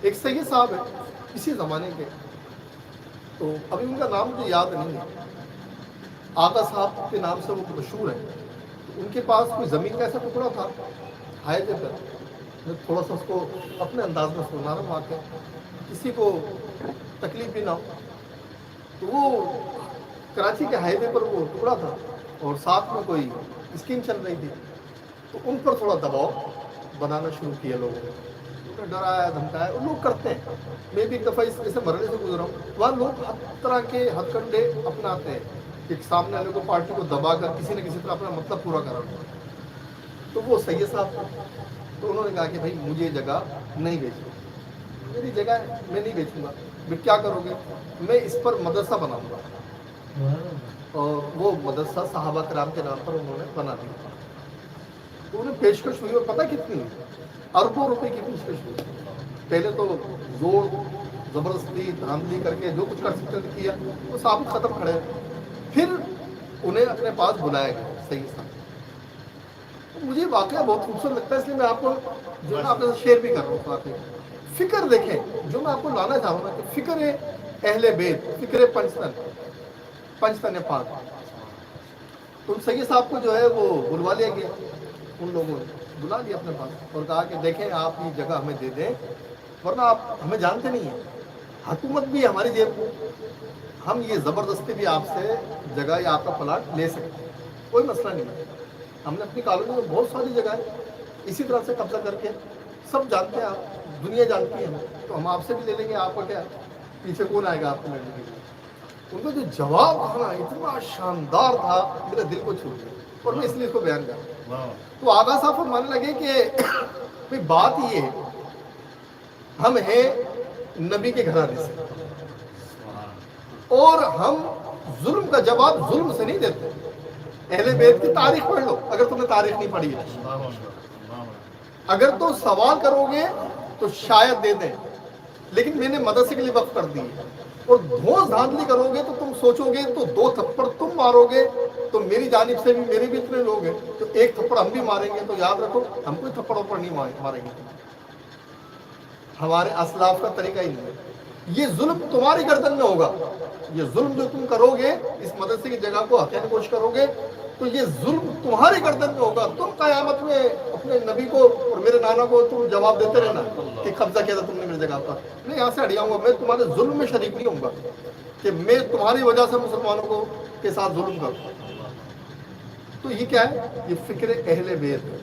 ایک سید صاحب ہے اسی زمانے کے، تو ابھی ان کا نام مجھے یاد نہیں ہے، آقا صاحب کے نام سے وہ مشہور ہے. تو ان کے پاس کوئی زمین کا ایسا ٹکڑا تھا ہائیوے پر. میں تھوڑا سا اس کو اپنے انداز میں سنا رہا ہوں واقعہ، کسی کو تکلیف بھی نہ ہو. تو وہ کراچی کے ہائیوے پر وہ ٹکڑا تھا اور ساتھ میں کوئی اسکیم چل رہی تھی، تو ان پر تھوڑا دباؤ بنانا شروع کیا لوگوں نے. ڈرایا دھمکایا، اور لوگ کرتے ہیں. میں بھی ایک دفعہ اس جیسے مرحلے سے گزرا ہوں، وہاں لوگ ہر طرح کے ہتھ کنڈے اپناتے ہیں کہ سامنے والے کو پارٹی کو دبا کر کسی نہ کسی طرح اپنا مطلب پورا کرا. تو وہ سید صاحب تھے، تو انہوں نے کہا کہ بھائی مجھے یہ جگہ نہیں بیچنی، میری جگہ ہے میں نہیں بیچوں گا. میں کیا کرو گے؟ میں اس پر مدرسہ بناؤں گا. اور وہ مدرسہ صحابہ کرام کے نام پر انہوں نے بنا دیا. تو انہیں پیشکش ہوئی، اور پتہ کتنی ہوئی؟ اربوں روپے کی پیشکش ہوئی. پہلے تو زور زبردستی دھاندلی کر کے جو کچھ کر سکتے تھے کیا، وہ ثابت ختم کھڑے. پھر انہیں اپنے پاس بلایا گیا سید صاحب. مجھے واقعہ بہت خوبصورت لگتا ہے، اس لیے میں آپ کو جو ہے نا آپ کے ساتھ شیئر بھی کر رہا ہوں. واقعہ فکر دیکھیں جو میں آپ کو لانا چاہوں گا کہ فکر ہے اہل بیت، فکر ہے پنجتن پاک. تو ان سید صاحب کو جو ہے وہ بلوا لیا گیا، ان لوگوں نے بلا لیا اپنے پاس اور کہا کہ دیکھیں آپ یہ جگہ ہمیں دے دیں، ورنہ آپ ہمیں جانتے نہیں ہیں، حکومت بھی ہماری جیب میں، ہم یہ زبردستی بھی آپ سے جگہ یا آپ کا پلاٹ لے سکتے ہیں، کوئی مسئلہ نہیں ہے. ہم نے اپنی کالونی میں بہت ساری جگہ ہے اسی طرح سے قبضہ کر کے، سب جانتے ہیں آپ، دنیا جانتی ہے ہمیں، تو ہم آپ سے بھی لے لیں گے. آپ کو کیا پیچھے کون آئے گا آپ کو لڑنے کے لیے؟ ان کا جو جواب تھا نا اتنا شاندار تھا، میرے دل کو چھو گیا، اور میں اس لیے اس کو بیان کر رہا ہوں. تو آغا صاحب فرمانے لگے کہ بات یہ ہے، ہم ہیں نبی کے گھرانے سے، اور ہم ظلم کا جواب ظلم سے نہیں دیتے. اہل بیت کی تاریخ پڑھ لو اگر تم نے تاریخ نہیں پڑھی ہے. اگر تو سوال کرو گے تو شاید دے دیں، لیکن میں نے مدرسے کے لیے وقف کر دی ہے. اور دھوس دھاندلی کرو گے تو تم سوچو گے تو 2 تھپڑ تم مارو گے تو میری جانب سے بھی، میرے بھی اتنے لوگ ہیں تو 1 تھپڑ ہم بھی ماریں گے. تو یاد رکھو ہم کوئی تھپڑ اوپر نہیں ماریں گے، ہمارے اسلاف کا طریقہ ہی نہیں ہے. یہ ظلم تمہاری گردن میں ہوگا، یہ ظلم جو تم کرو گے اس مدرسے کی جگہ کو ہتھیانے کی کوشش کرو گے تو یہ ظلم تمہاری گردن میں ہوگا. تم قیامت میں اپنے نبی کو اور میرے نانا کو تم جواب دیتے رہنا کہ قبضہ کیا تھا تم نے میری جگہ پر. میں یہاں سے ہٹ جاؤں گا، میں تمہارے ظلم میں شریک نہیں ہوں گا کہ میں تمہاری وجہ سے مسلمانوں کو کے ساتھ ظلم کروں. تو یہ کیا ہے؟ یہ فکر اہل بیت ہے.